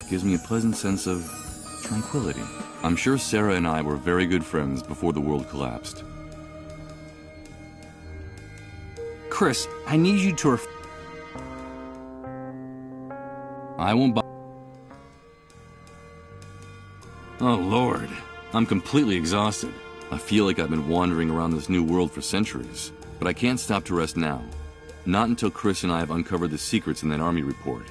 gives me a pleasant sense of tranquility. I'm sure Sarah and I were very good friends before the world collapsed. Chris, I need you to I won't buy. Oh, Lord. I'm completely exhausted. I feel like I've been wandering around this new world for centuries, but I can't stop to rest now. Not until Chris and I have uncovered the secrets in that army report.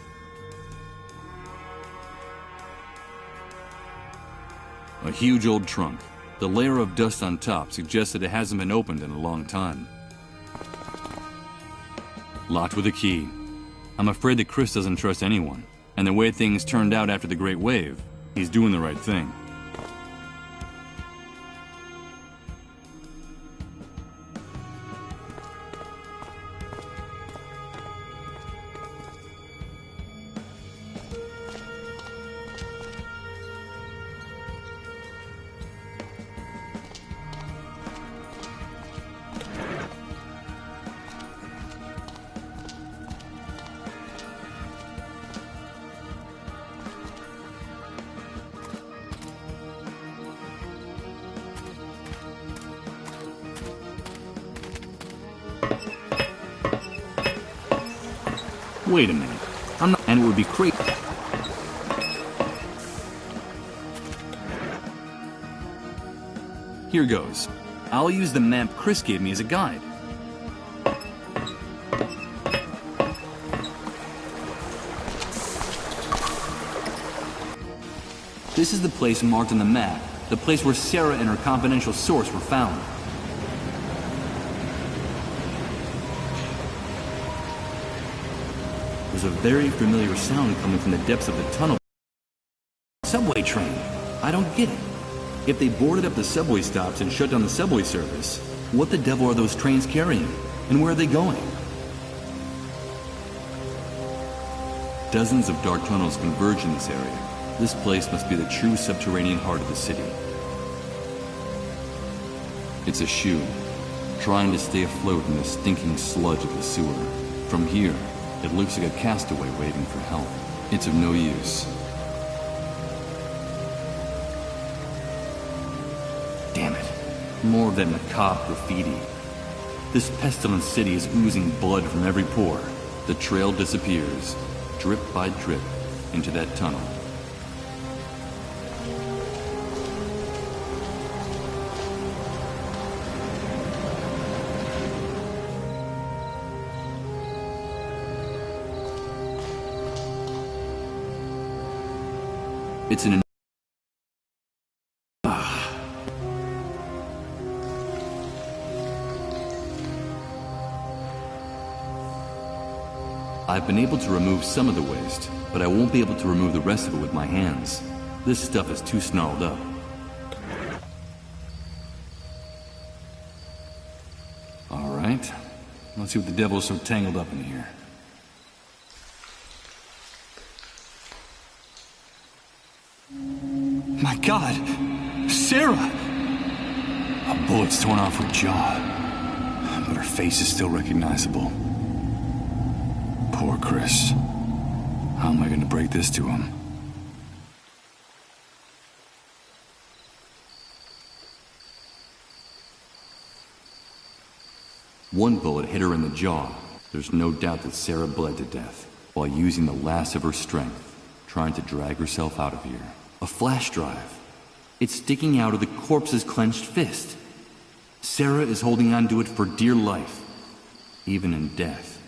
A huge old trunk. The layer of dust on top suggests that it hasn't been opened in a long time. Locked with a key. I'm afraid that Chris doesn't trust anyone, and the way things turned out after the Great Wave, he's doing the right thing. Wait a minute. I'm not, and it would be crazy. Here goes. I'll use the map Chris gave me as a guide. This is the place marked on the map, the place where Sarah and her confidential source were found. There's a very familiar sound coming from the depths of the tunnel. Subway train. I don't get it. If they boarded up the subway stops and shut down the subway service, what the devil are those trains carrying? And where are they going? Dozens of dark tunnels converge in this area. This place must be the true subterranean heart of the city. It's a shoe, trying to stay afloat in the stinking sludge of the sewer. From here, it looks like a castaway waiting for help. It's of no use. Damn it. More of that macabre graffiti. This pestilent city is oozing blood from every pore. The trail disappears, drip by drip, into that tunnel. It's an I've been able to remove some of the waste, but I won't be able to remove the rest of it with my hands. This stuff is too snarled up. All right, let's see what the devil is so tangled up in here. My God! Sarah! A bullet's torn off her jaw, but her face is still recognizable. Poor Chris. How am I going to break this to him? One bullet hit her in the jaw. There's no doubt that Sarah bled to death while using the last of her strength, trying to drag herself out of here. A flash drive. It's sticking out of the corpse's clenched fist. Sarah is holding on to it for dear life, even in death.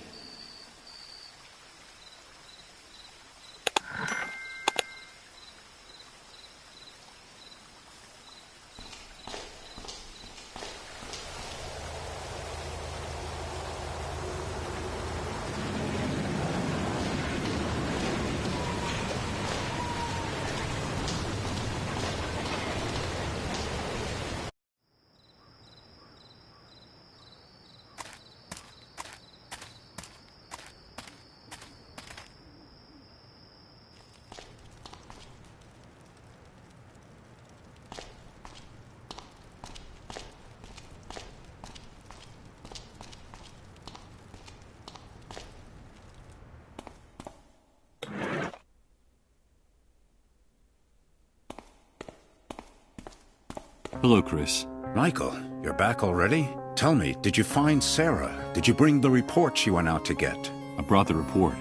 Hello, Chris. Michael, you're back already? Tell me, did you find Sarah? Did you bring the report she went out to get? I brought the report.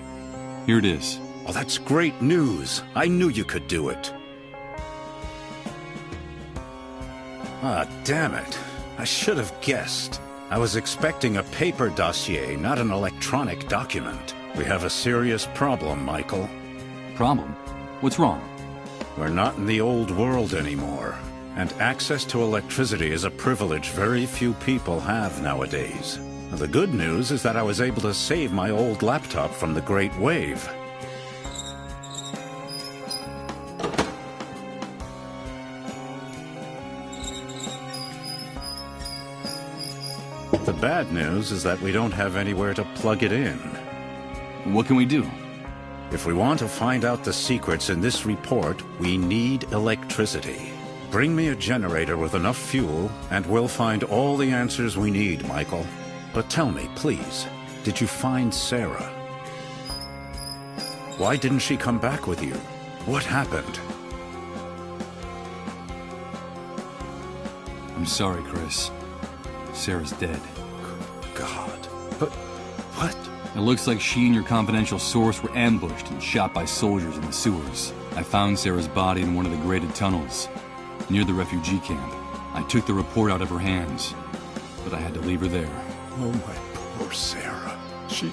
Here it is. Oh, that's great news. I knew you could do it. Ah, damn it. I should have guessed. I was expecting a paper dossier, not an electronic document. We have a serious problem, Michael. Problem? What's wrong? We're not in the old world anymore, and access to electricity is a privilege very few people have nowadays. Now, the good news is that I was able to save my old laptop from the Great Wave. The bad news is that we don't have anywhere to plug it in. What can we do? If we want to find out the secrets in this report, we need electricity. Bring me a generator with enough fuel, and we'll find all the answers we need, Michael. But tell me, please, did you find Sarah? Why didn't she come back with you? What happened? I'm sorry, Chris. Sarah's dead. God. But what? It looks like she and your confidential source were ambushed and shot by soldiers in the sewers. I found Sarah's body in one of the graded tunnels, near the refugee camp. I took the report out of her hands, but I had to leave her there. Oh, my poor Sarah. She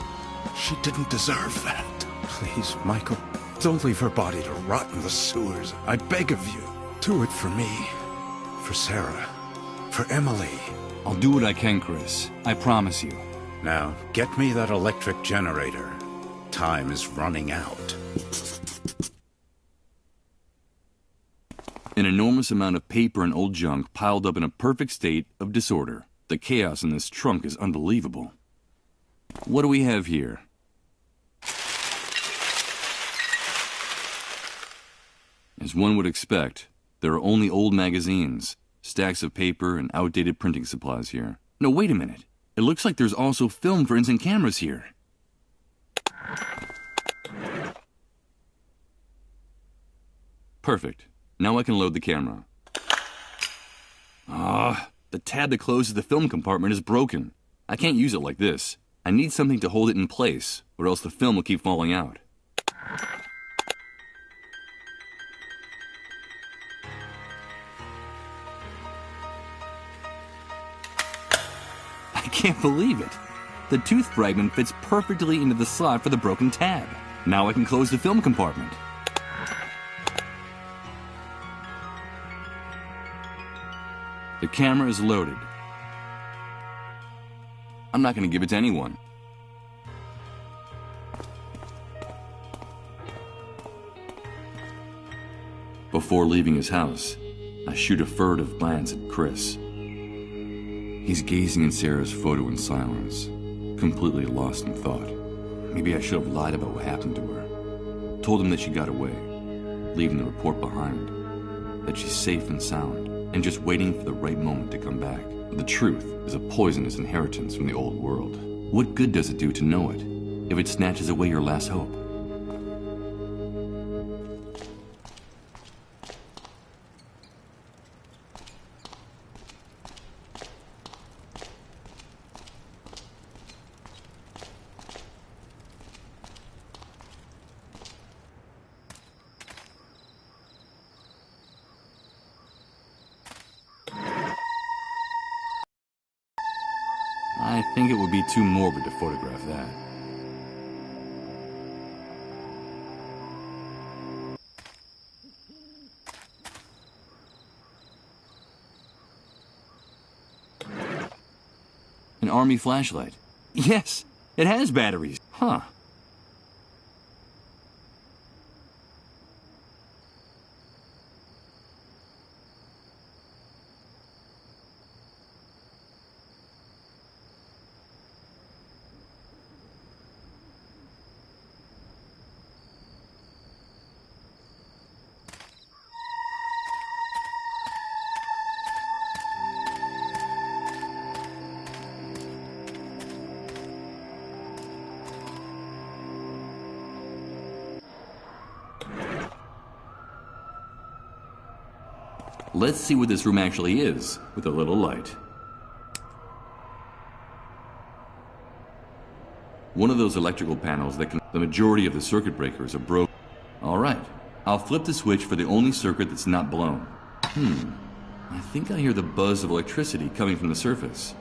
didn't deserve that. Please, Michael, don't leave her body to rot in the sewers. I beg of you. Do it for me. For Sarah. For Emily. I'll do what I can, Chris. I promise you. Now, get me that electric generator. Time is running out. An enormous amount of paper and old junk piled up in a perfect state of disorder. The chaos in this trunk is unbelievable. What do we have here? As one would expect, there are only old magazines, stacks of paper, and outdated printing supplies here. No, wait a minute. It looks like there's also film for instant cameras here. Perfect. Now I can load the camera. The tab that closes the film compartment is broken. I can't use it like this. I need something to hold it in place, or else the film will keep falling out. I can't believe it. The tooth fragment fits perfectly into the slot for the broken tab. Now I can close the film compartment. The camera is loaded. I'm not going to give it to anyone. Before leaving his house, I shoot a furtive glance at Chris. He's gazing at Sarah's photo in silence, completely lost in thought. Maybe I should have lied about what happened to her. Told him that she got away, leaving the report behind, that she's safe and sound, and just waiting for the right moment to come back. The truth is a poisonous inheritance from the old world. What good does it do to know it, if it snatches away your last hope? I think it would be too morbid to photograph that. An army flashlight. Yes, it has batteries. Huh. Let's see what this room actually is, with a little light. One of those electrical panels that can... The majority of the circuit breakers are broken. Alright, I'll flip the switch for the only circuit that's not blown. I think I hear the buzz of electricity coming from the surface.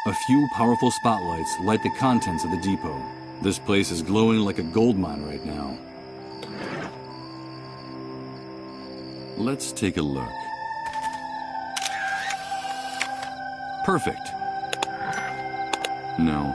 A few powerful spotlights light the contents of the depot. This place is glowing like a gold mine right now. Let's take a look. Perfect. No.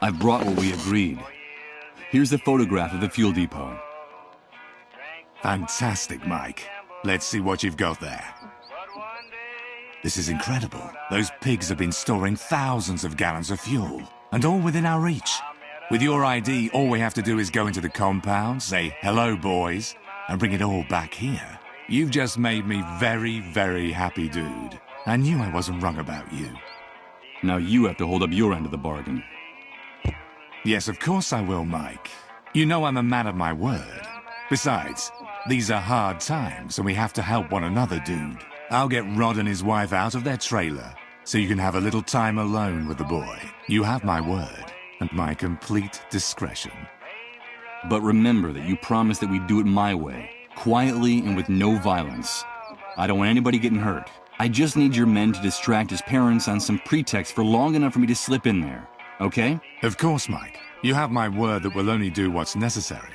I've brought what we agreed. Here's the photograph of the fuel depot. Fantastic, Mike. Let's see what you've got there. This is incredible. Those pigs have been storing thousands of gallons of fuel, and all within our reach. With your ID, all we have to do is go into the compound, say, "Hello, boys," and bring it all back here. You've just made me very, very happy, dude. I knew I wasn't wrong about you. Now you have to hold up your end of the bargain. Yes, of course I will, Mike. You know I'm a man of my word. Besides, these are hard times, and we have to help one another, dude. I'll get Rod and his wife out of their trailer, so you can have a little time alone with the boy. You have my word, and my complete discretion. But remember that you promised that we'd do it my way, quietly and with no violence. I don't want anybody getting hurt. I just need your men to distract his parents on some pretext for long enough for me to slip in there. Okay? Of course, Mike. You have my word that we'll only do what's necessary.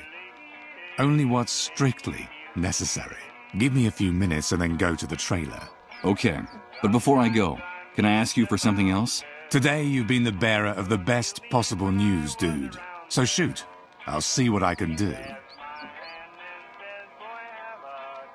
Only what's strictly necessary. Give me a few minutes and then go to the trailer. Okay. But before I go, can I ask you for something else? Today you've been the bearer of the best possible news, dude. So shoot. I'll see what I can do.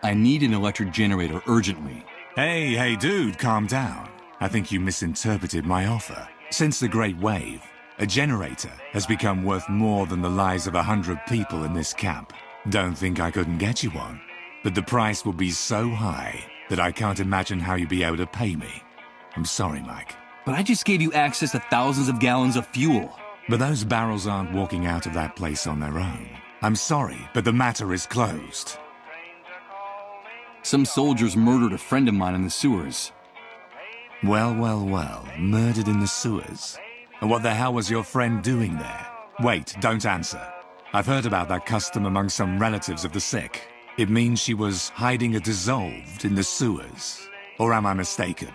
I need an electric generator urgently. Hey, dude, calm down. I think you misinterpreted my offer. Since the Great Wave, a generator has become worth more than the lives of 100 people in this camp. Don't think I couldn't get you one, but the price will be so high that I can't imagine how you'd be able to pay me. I'm sorry, Mike. But I just gave you access to thousands of gallons of fuel. But those barrels aren't walking out of that place on their own. I'm sorry, but the matter is closed. Some soldiers murdered a friend of mine in the sewers. Well, murdered in the sewers. And what the hell was your friend doing there? Wait, don't answer. I've heard about that custom among some relatives of the sick. It means she was hiding a dissolved in the sewers. Or am I mistaken?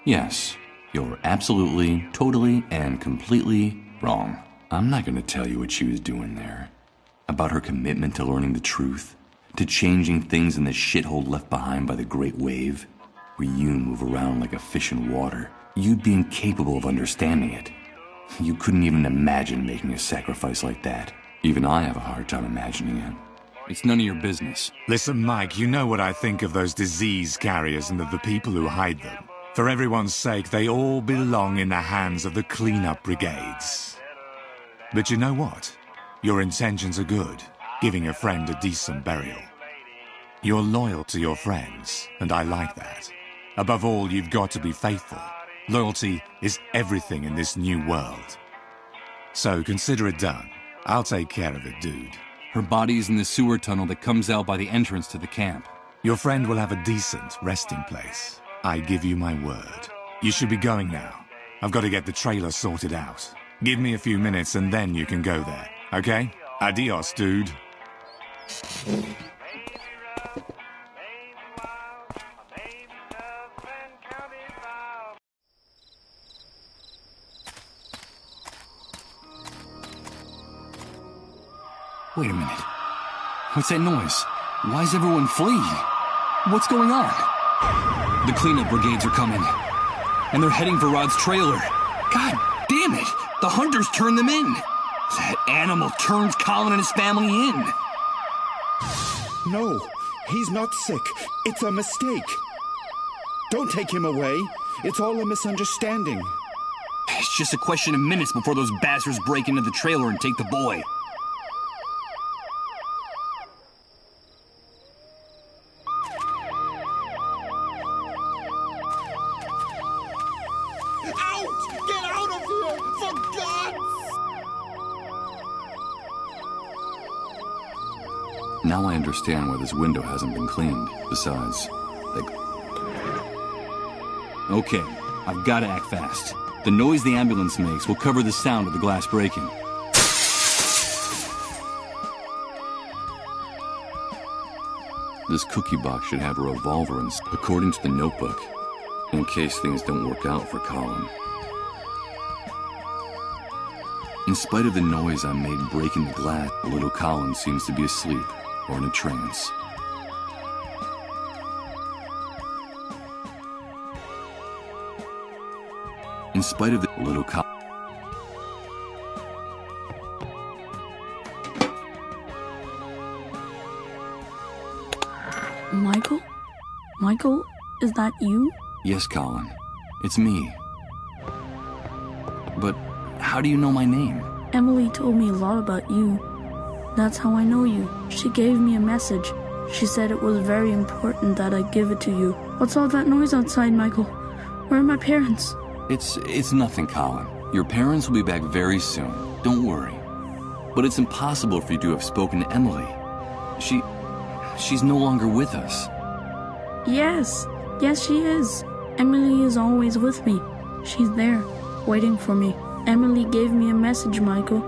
Yes, you're absolutely, totally, and completely wrong. I'm not going to tell you what she was doing there. About her commitment to learning the truth, to changing things in the shithole left behind by the Great Wave, where you move around like a fish in water. You'd be incapable of understanding it. You couldn't even imagine making a sacrifice like that. Even I have a hard time imagining it. It's none of your business. Listen, Mike, you know what I think of those disease carriers and of the people who hide them. For everyone's sake, they all belong in the hands of the cleanup brigades. But you know what? Your intentions are good, giving a friend a decent burial. You're loyal to your friends, and I like that. Above all, you've got to be faithful. Loyalty is everything in this new world. So consider it done. I'll take care of it, dude. Her body is in the sewer tunnel that comes out by the entrance to the camp. Your friend will have a decent resting place. I give you my word. You should be going now. I've got to get the trailer sorted out. Give me a few minutes and then you can go there, okay? Adios, dude. Wait a minute. What's that noise? Why is everyone fleeing? What's going on? The cleanup brigades are coming. And they're heading for Rod's trailer. God damn it! The hunters turned them in! That animal turns Colin and his family in! No, he's not sick. It's a mistake. Don't take him away. It's all a misunderstanding. It's just a question of minutes before those bastards break into the trailer and take the boy. Now I understand why this window hasn't been cleaned. Besides, Okay, I've got to act fast. The noise the ambulance makes will cover the sound of the glass breaking. this cookie box should have a revolver according to the notebook, in case things don't work out for Colin. In spite of the noise I made breaking the glass, little Colin seems to be asleep or in a trance. In spite of the little Colin. Michael? Michael, is that you? Yes, Colin. It's me. But how do you know my name? Emily told me a lot about you. That's how I know you. She gave me a message. She said it was very important that I give it to you. What's all that noise outside, Michael? Where are my parents? It's nothing, Colin. Your parents will be back very soon. Don't worry. But it's impossible for you to have spoken to Emily. She's no longer with us. Yes, she is. Emily is always with me. She's there, waiting for me. Emily gave me a message, Michael.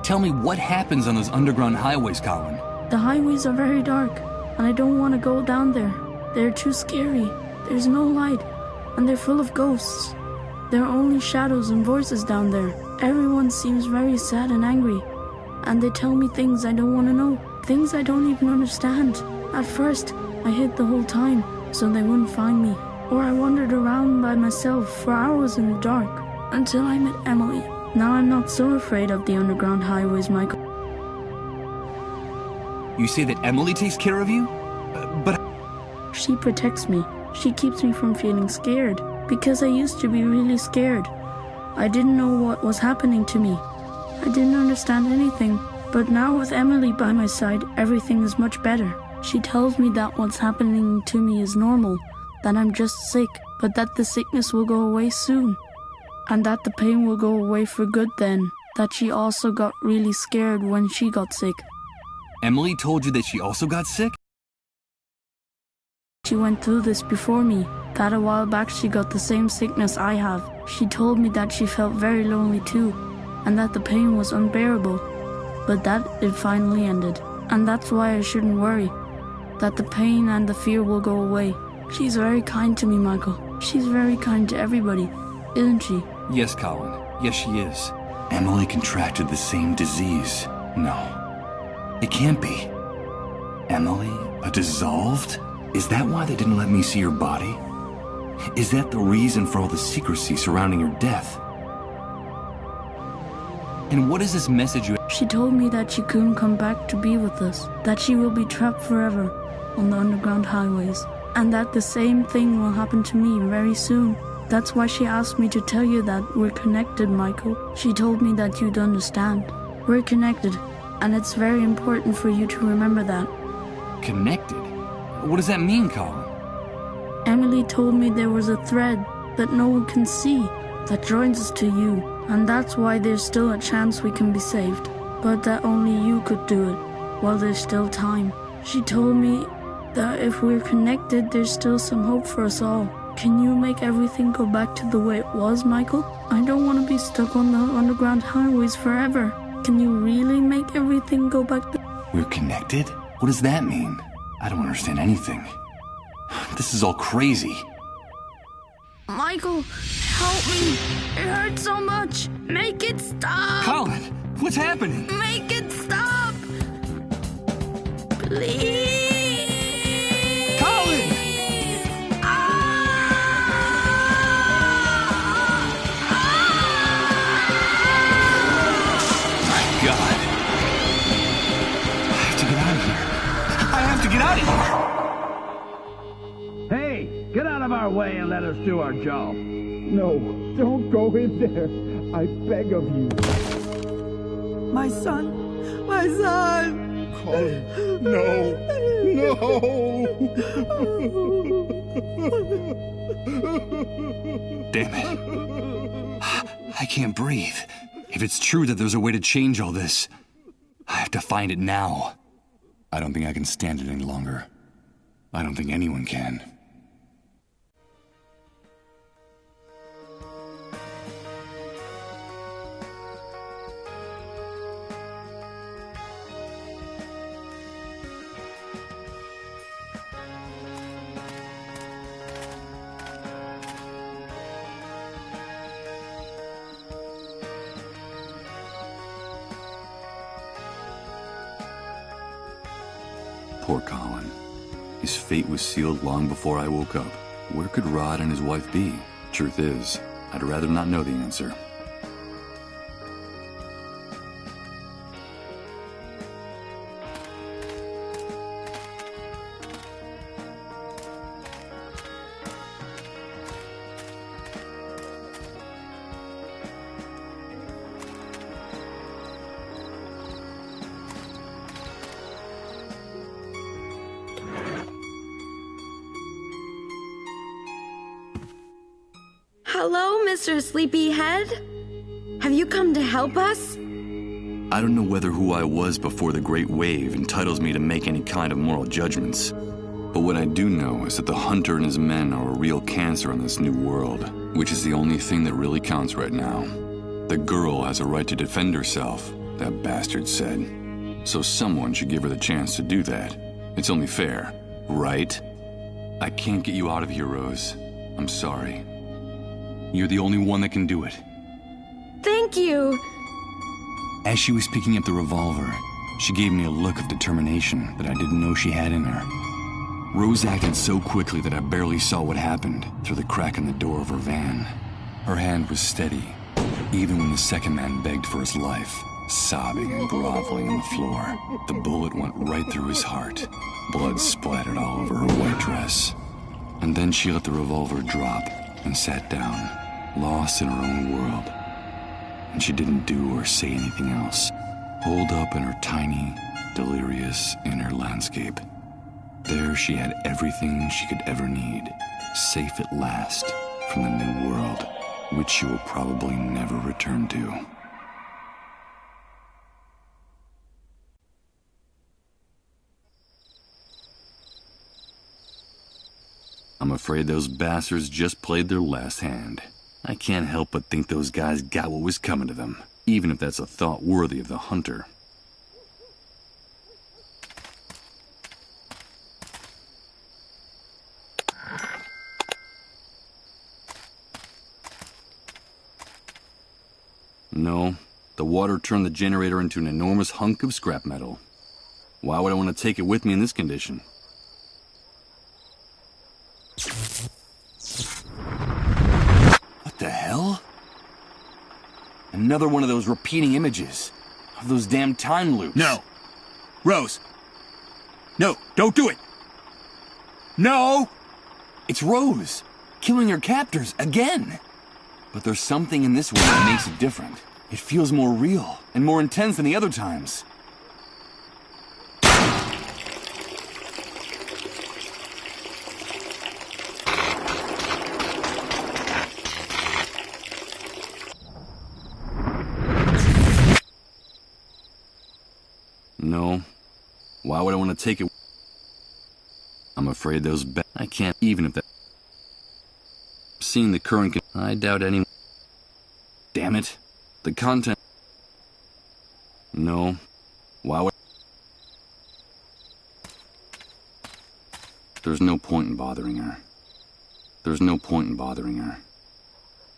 Tell me what happens on those underground highways, Colin. The highways are very dark, and I don't want to go down there. They're too scary. There's no light, and they're full of ghosts. There are only shadows and voices down there. Everyone seems very sad and angry, and they tell me things I don't want to know, things I don't even understand. At first, I hid the whole time, so they wouldn't find me. Or I wandered around by myself for hours in the dark, until I met Emily. Now I'm not so afraid of the underground highways, Michael. You say that Emily takes care of you? But... She protects me. She keeps me from feeling scared, because I used to be really scared. I didn't know what was happening to me. I didn't understand anything, but now with Emily by my side, everything is much better. She tells me that what's happening to me is normal, that I'm just sick, but that the sickness will go away soon, and that the pain will go away for good then, that she also got really scared when she got sick. Emily told you that she also got sick? She went through this before me, that a while back she got the same sickness I have. She told me that she felt very lonely too, and that the pain was unbearable, but that it finally ended. And that's why I shouldn't worry, that the pain and the fear will go away. She's very kind to me, Michael. She's very kind to everybody, isn't she? Yes, Colin. Yes, she is. Emily contracted the same disease. No, it can't be. Emily, a dissolved? Is that why they didn't let me see her body? Is that the reason for all the secrecy surrounding her death? And what is this message you... She told me that she couldn't come back to be with us, that she will be trapped forever on the underground highways, and that the same thing will happen to me very soon. That's why she asked me to tell you that we're connected, Michael. She told me that you'd understand. We're connected, and it's very important for you to remember that. Connected? What does that mean, Colin? Emily told me there was a thread that no one can see that joins us to you, and that's why there's still a chance we can be saved. But that only you could do it, while there's still time. She told me that if we're connected, there's still some hope for us all. Can you make everything go back to the way it was, Michael? I don't want to be stuck on the underground highways forever. Can you really make everything go back to... We're connected? What does that mean? I don't understand anything. This is all crazy. Michael, help me. It hurts so much. Make it stop. Colin, what's happening? Make it stop. Please. Colin! My God. I have to get out of here. I have to get out of here. Hey, get out of our way and let us do our job. No, don't go in there. I beg of you. My son! My son! Colin, no. No! Damn it. I can't breathe. If it's true that there's a way to change all this, I have to find it now. I don't think I can stand it any longer. I don't think anyone can. Poor Colin. His fate was sealed long before I woke up. Where could Rod and his wife be? Truth is, I'd rather not know the answer. Hello, Mr. Sleepyhead. Have you come to help us? I don't know whether who I was before the Great Wave entitles me to make any kind of moral judgments. But what I do know is that the Hunter and his men are a real cancer on this new world, which is the only thing that really counts right now. The girl has a right to defend herself, that bastard said. So someone should give her the chance to do that. It's only fair, right? I can't get you out of here, Rose. I'm sorry. You're the only one that can do it. Thank you. As she was picking up the revolver, she gave me a look of determination that I didn't know she had in her. Rose acted so quickly that I barely saw what happened through the crack in the door of her van. Her hand was steady, even when the second man begged for his life, sobbing and groveling on the floor. The bullet went right through his heart. Blood splattered all over her white dress. And then she let the revolver drop and sat down, lost in her own world. And she didn't do or say anything else, holed up in her tiny, delirious inner landscape. There she had everything she could ever need, safe at last from the new world, which she will probably never return to. I'm afraid those bastards just played their last hand. I can't help but think those guys got what was coming to them, even if that's a thought worthy of the Hunter. No, the water turned the generator into an enormous hunk of scrap metal. Why would I want to take it with me in this condition? What the hell? Another one of those repeating images. Of those damn time loops. No. Rose. No, don't do it. No! It's Rose. killing your captors again. But there's something in this one that makes it different. It feels more real and more intense than the other times. No. Why would I want to take it? I'm afraid those I can't, even if that... Seeing the current... I doubt any... Damn it. The content... No. Why would... There's no point in bothering her. There's no point in bothering her.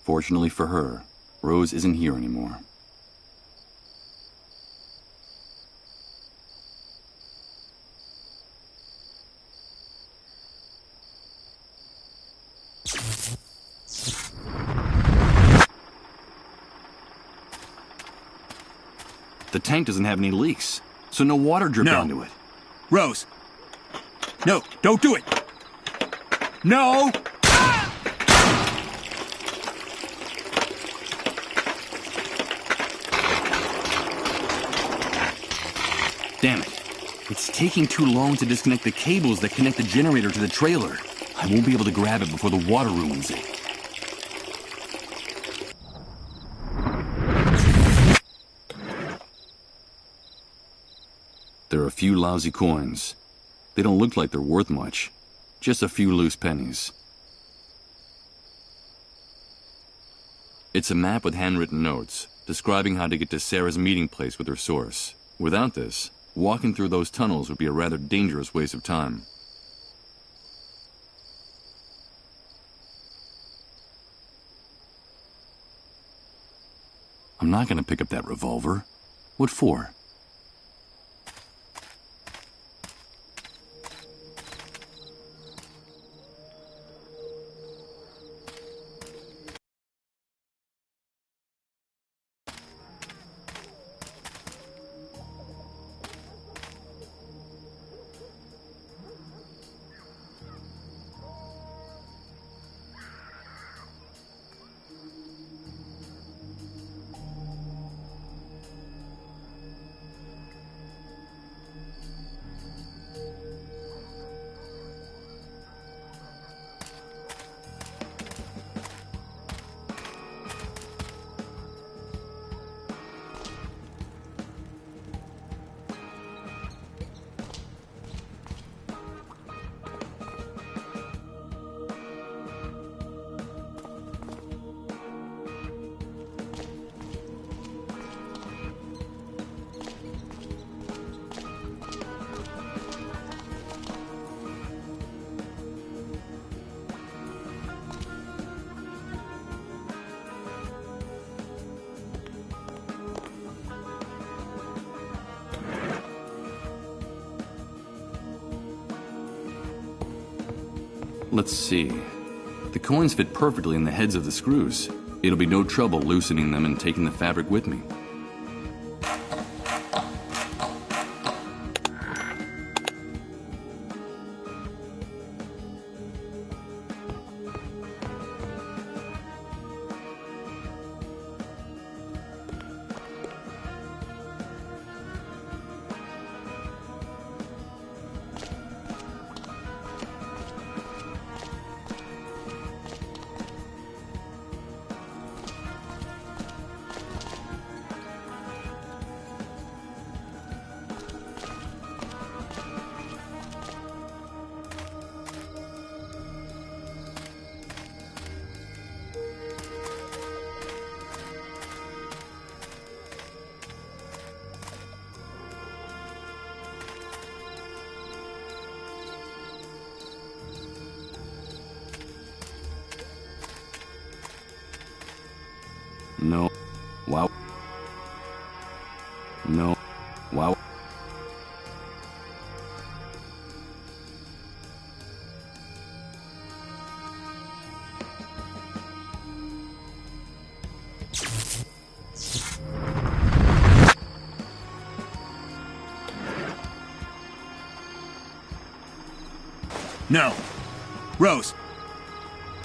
Fortunately for her, Rose isn't here anymore. The tank doesn't have any leaks, so no water dripped onto it. Rose! No, don't do it! No! Damn it. It's taking too long to disconnect the cables that connect the generator to the trailer. I won't be able to grab it before the water ruins it. There are a few lousy coins. They don't look like they're worth much. Just a few loose pennies. It's a map with handwritten notes, describing how to get to Sarah's meeting place with her source. Without this, walking through those tunnels would be a rather dangerous waste of time. I'm not going to pick up that revolver. What for? Let's see. The coins fit perfectly in the heads of the screws. It'll be no trouble loosening them and taking the fabric with me. No. Wow. No. Wow. No. Rose.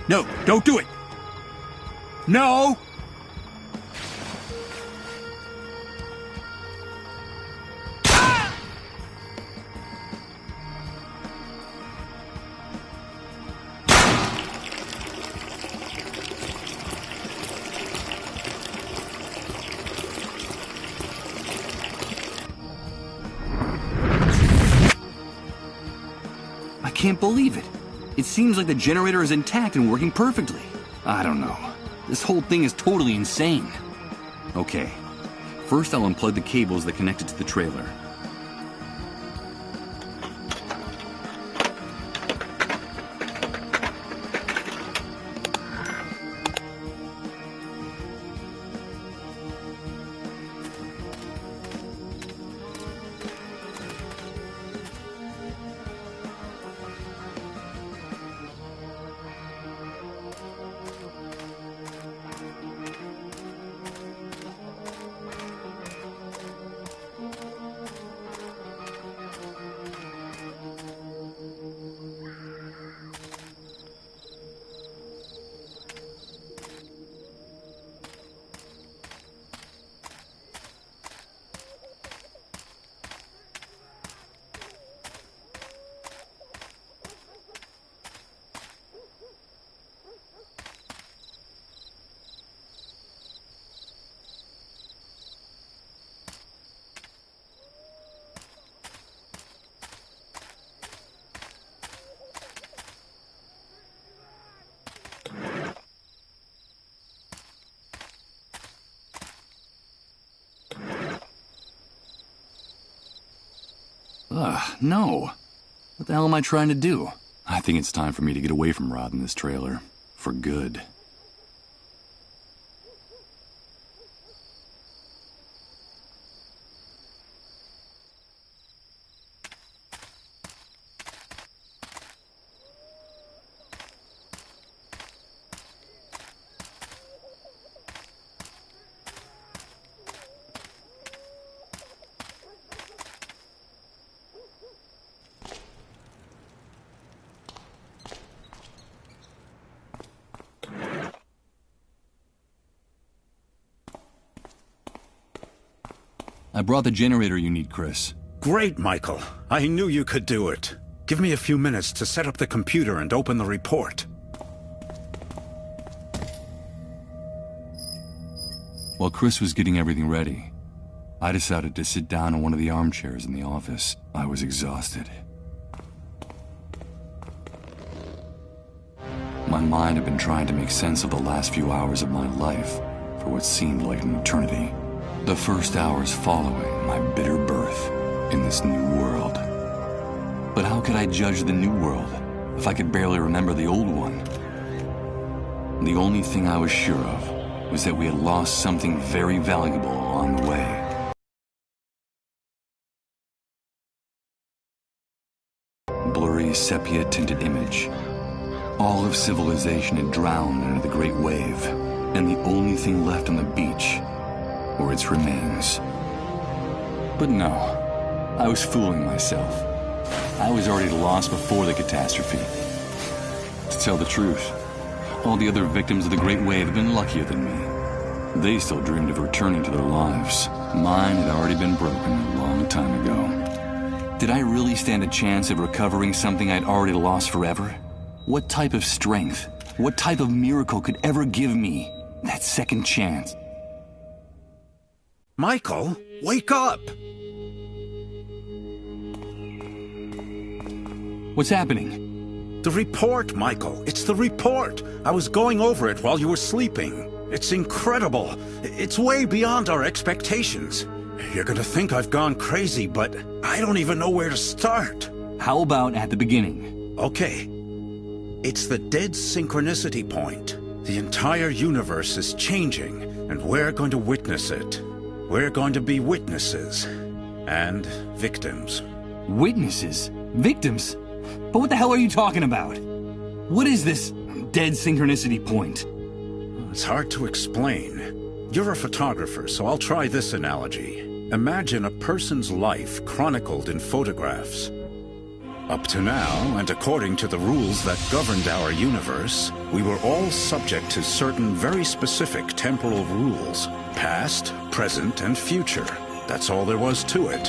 No, don't do it! No! I can't believe it. It seems like the generator is intact and working perfectly. I don't know. This whole thing is totally insane. Okay. First, I'll unplug the cables that connect it to the trailer. No. What the hell am I trying to do? I think it's time for me to get away from Rod in this trailer. For good. I brought the generator you need, Chris. Great, Michael. I knew you could do it. Give me a few minutes to set up the computer and open the report. While Chris was getting everything ready, I decided to sit down in one of the armchairs in the office. I was exhausted. My mind had been trying to make sense of the last few hours of my life for what seemed like an eternity. The first hours following my bitter birth in this new world. But how could I judge the new world if I could barely remember the old one? The only thing I was sure of was that we had lost something very valuable along the way. Blurry, sepia-tinted image. All of civilization had drowned under the Great Wave, and the only thing left on the beach were its remains. But no, I was fooling myself. I was already lost before the catastrophe. To tell the truth, all the other victims of the Great Wave had been luckier than me. They still dreamed of returning to their lives. Mine had already been broken a long time ago. Did I really stand a chance of recovering something I'd already lost forever? What type of strength, what type of miracle could ever give me that second chance? Michael, wake up! What's happening? The report, Michael. It's the report. I was going over it while you were sleeping. It's incredible. It's way beyond our expectations. You're gonna think I've gone crazy, but I don't even know where to start. How about at the beginning? Okay. It's the dead synchronicity point. The entire universe is changing, and we're going to witness it. We're going to be witnesses. And victims. Witnesses? Victims? But what the hell are you talking about? What is this dead synchronicity point? It's hard to explain. You're a photographer, so I'll try this analogy. Imagine a person's life chronicled in photographs. Up to now, and according to the rules that governed our universe, we were all subject to certain very specific temporal rules. Past, present, and future. That's all there was to it.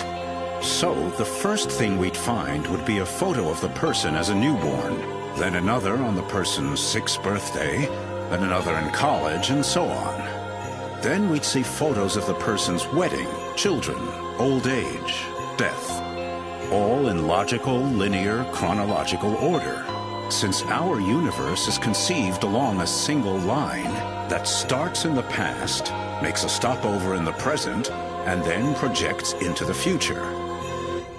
So, the first thing we'd find would be a photo of the person as a newborn, then another on the person's 6th birthday, then another in college, and so on. Then we'd see photos of the person's wedding, children, old age, death. All in logical, linear, chronological order. Since our universe is conceived along a single line that starts in the past, makes a stopover in the present, and then projects into the future.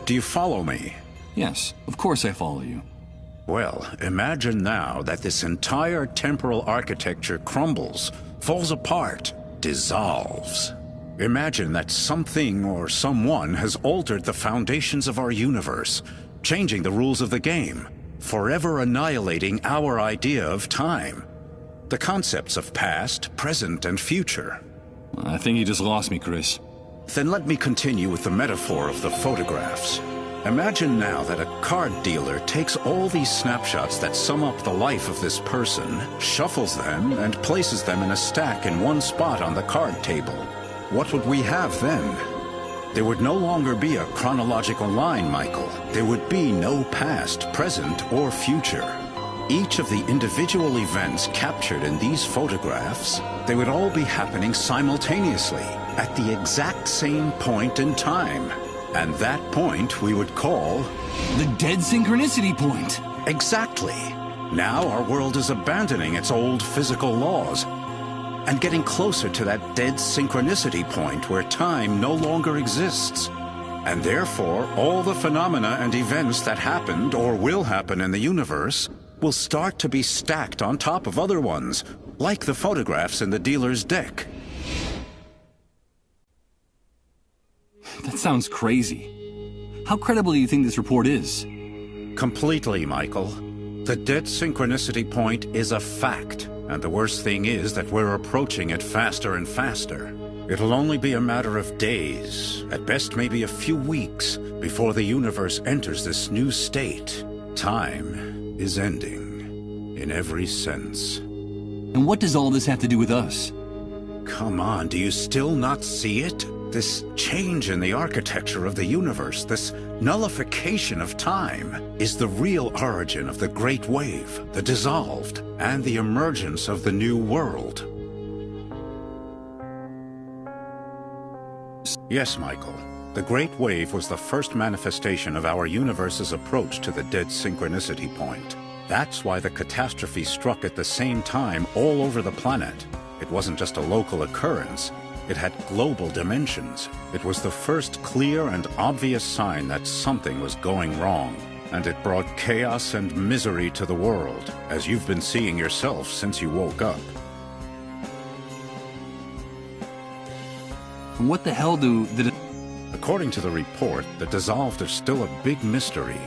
Do you follow me? Yes, of course I follow you. Well, imagine now that this entire temporal architecture crumbles, falls apart, dissolves. Imagine that something or someone has altered the foundations of our universe, changing the rules of the game, forever annihilating our idea of time. The concepts of past, present, and future. I think you just lost me, Chris. Then let me continue with the metaphor of the photographs. Imagine now that a card dealer takes all these snapshots that sum up the life of this person, shuffles them, and places them in a stack in one spot on the card table. What would we have then? There would no longer be a chronological line, Michael. There would be no past, present, or future. Each of the individual events captured in these photographs, they would all be happening simultaneously, at the exact same point in time. And that point we would call... the dead synchronicity point! Exactly. Now our world is abandoning its old physical laws and getting closer to that dead synchronicity point where time no longer exists. And therefore, all the phenomena and events that happened or will happen in the universe will start to be stacked on top of other ones, like the photographs in the dealer's deck. That sounds crazy. How credible do you think this report is? Completely, Michael. The dead synchronicity point is a fact, and the worst thing is that we're approaching it faster and faster. It'll only be a matter of days, at best maybe a few weeks, before the universe enters this new state. Time is ending, in every sense. And what does all this have to do with us? Come on, do you still not see it? This change in the architecture of the universe, this nullification of time, is the real origin of the Great Wave, the dissolved, and the emergence of the new world. Yes, Michael. The Great Wave was the first manifestation of our universe's approach to the dead synchronicity point. That's why the catastrophe struck at the same time all over the planet. It wasn't just a local occurrence. It had global dimensions. It was the first clear and obvious sign that something was going wrong. And it brought chaos and misery to the world, as you've been seeing yourself since you woke up. What the hell did it... According to the report, the dissolved are still a big mystery.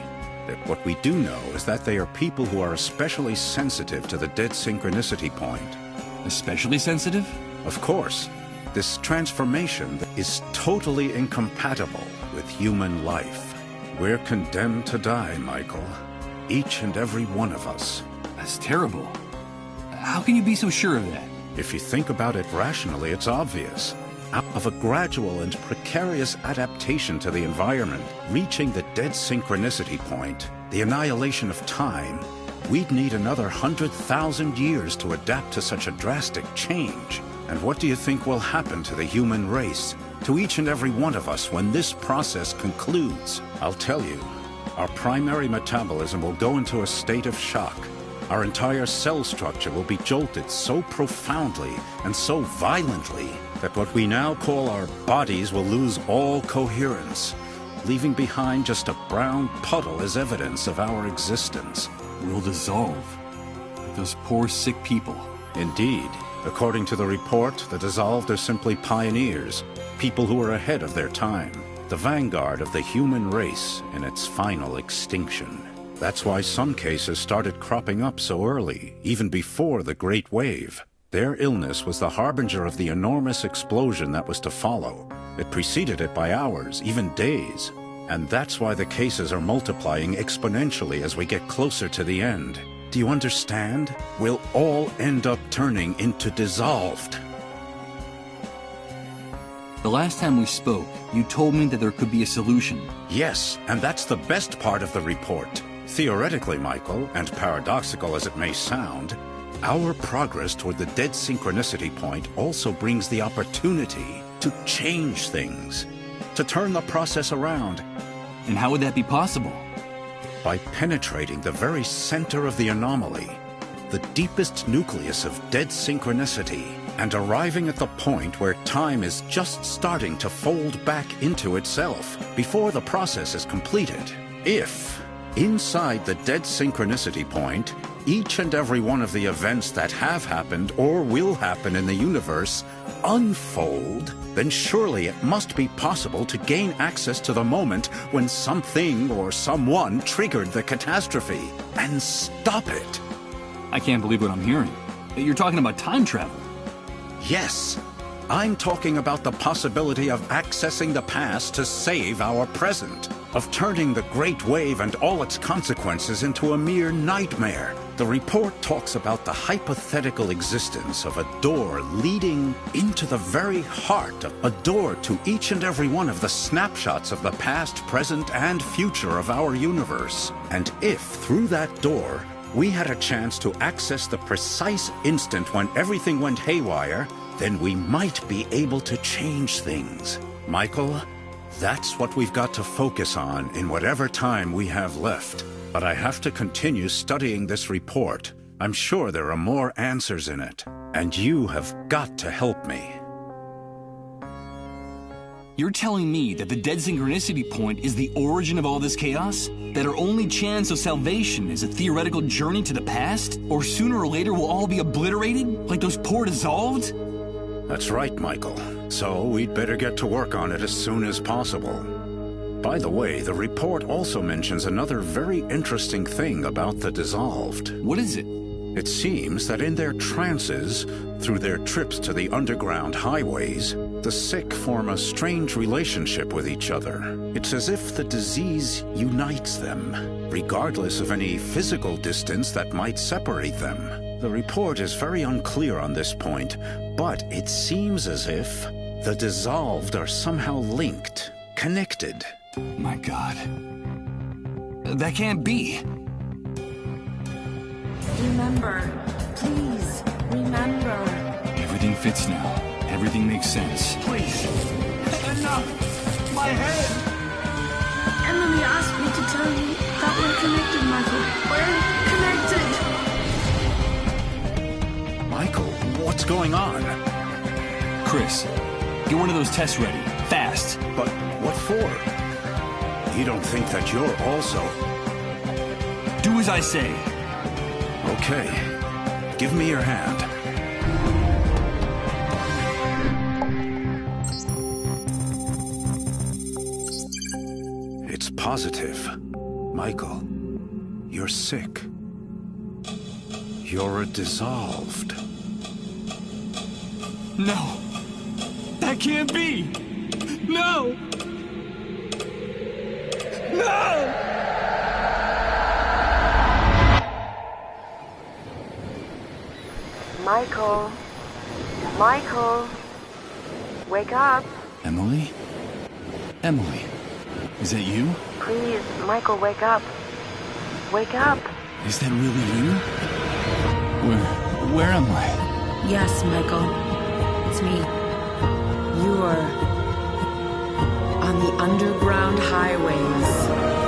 What we do know is that they are people who are especially sensitive to the dead synchronicity point. Especially sensitive? Of course. This transformation is totally incompatible with human life. We're condemned to die, Michael. Each and every one of us. That's terrible. How can you be so sure of that? If you think about it rationally, it's obvious. Out of a gradual and precarious adaptation to the environment, reaching the dead synchronicity point, the annihilation of time, we'd need another 100,000 years to adapt to such a drastic change. And what do you think will happen to the human race, to each and every one of us when this process concludes? I'll tell you, our primary metabolism will go into a state of shock. Our entire cell structure will be jolted so profoundly and so violently that what we now call our bodies will lose all coherence, leaving behind just a brown puddle as evidence of our existence. We'll dissolve. Like those poor sick people. Indeed. According to the report, the dissolved are simply pioneers, people who are ahead of their time, the vanguard of the human race in its final extinction. That's why some cases started cropping up so early, even before the Great Wave. Their illness was the harbinger of the enormous explosion that was to follow. It preceded it by hours, even days. And that's why the cases are multiplying exponentially as we get closer to the end. Do you understand? We'll all end up turning into dissolved. The last time we spoke, you told me that there could be a solution. Yes, and that's the best part of the report. Theoretically, Michael, and paradoxical as it may sound, our progress toward the dead synchronicity point also brings the opportunity to change things, to turn the process around. And how would that be possible? By penetrating the very center of the anomaly, the deepest nucleus of dead synchronicity, and arriving at the point where time is just starting to fold back into itself before the process is completed. If, inside the dead synchronicity point, each and every one of the events that have happened or will happen in the universe unfold, then surely it must be possible to gain access to the moment when something or someone triggered the catastrophe and stop it. I can't believe what I'm hearing. You're talking about time travel. Yes, I'm talking about the possibility of accessing the past to save our present, of turning the Great Wave and all its consequences into a mere nightmare. The report talks about the hypothetical existence of a door leading into the very heart, a door to each and every one of the snapshots of the past, present, and future of our universe. And if, through that door, we had a chance to access the precise instant when everything went haywire, then we might be able to change things. Michael, that's what we've got to focus on in whatever time we have left. But I have to continue studying this report. I'm sure there are more answers in it. And you have got to help me. You're telling me that the dead synchronicity point is the origin of all this chaos? That our only chance of salvation is a theoretical journey to the past? Or sooner or later we'll all be obliterated? Like those poor dissolved? That's right, Michael. So we'd better get to work on it as soon as possible. By the way, the report also mentions another very interesting thing about the dissolved. What is it? It seems that in their trances, through their trips to the underground highways, the sick form a strange relationship with each other. It's as if the disease unites them, regardless of any physical distance that might separate them. The report is very unclear on this point, but it seems as if the dissolved are somehow linked, connected. My God. That can't be. Remember. Please, remember. Everything fits now. Everything makes sense. Please. Enough. My head. Emily asked me to tell you that we're connected, Michael. We're connected. Michael, what's going on? Chris, get one of those tests ready. Fast. But what for? You don't think that you're also... Do as I say. Okay. Give me your hand. It's positive. Michael, you're sick. You're a dissolved. No. That can't be. No. No! Michael. Michael. Wake up. Emily? Emily, is that you? Please, Michael, wake up. Wake up. Is that really you? Where am I? Yes, Michael. It's me. You are on the underground highways.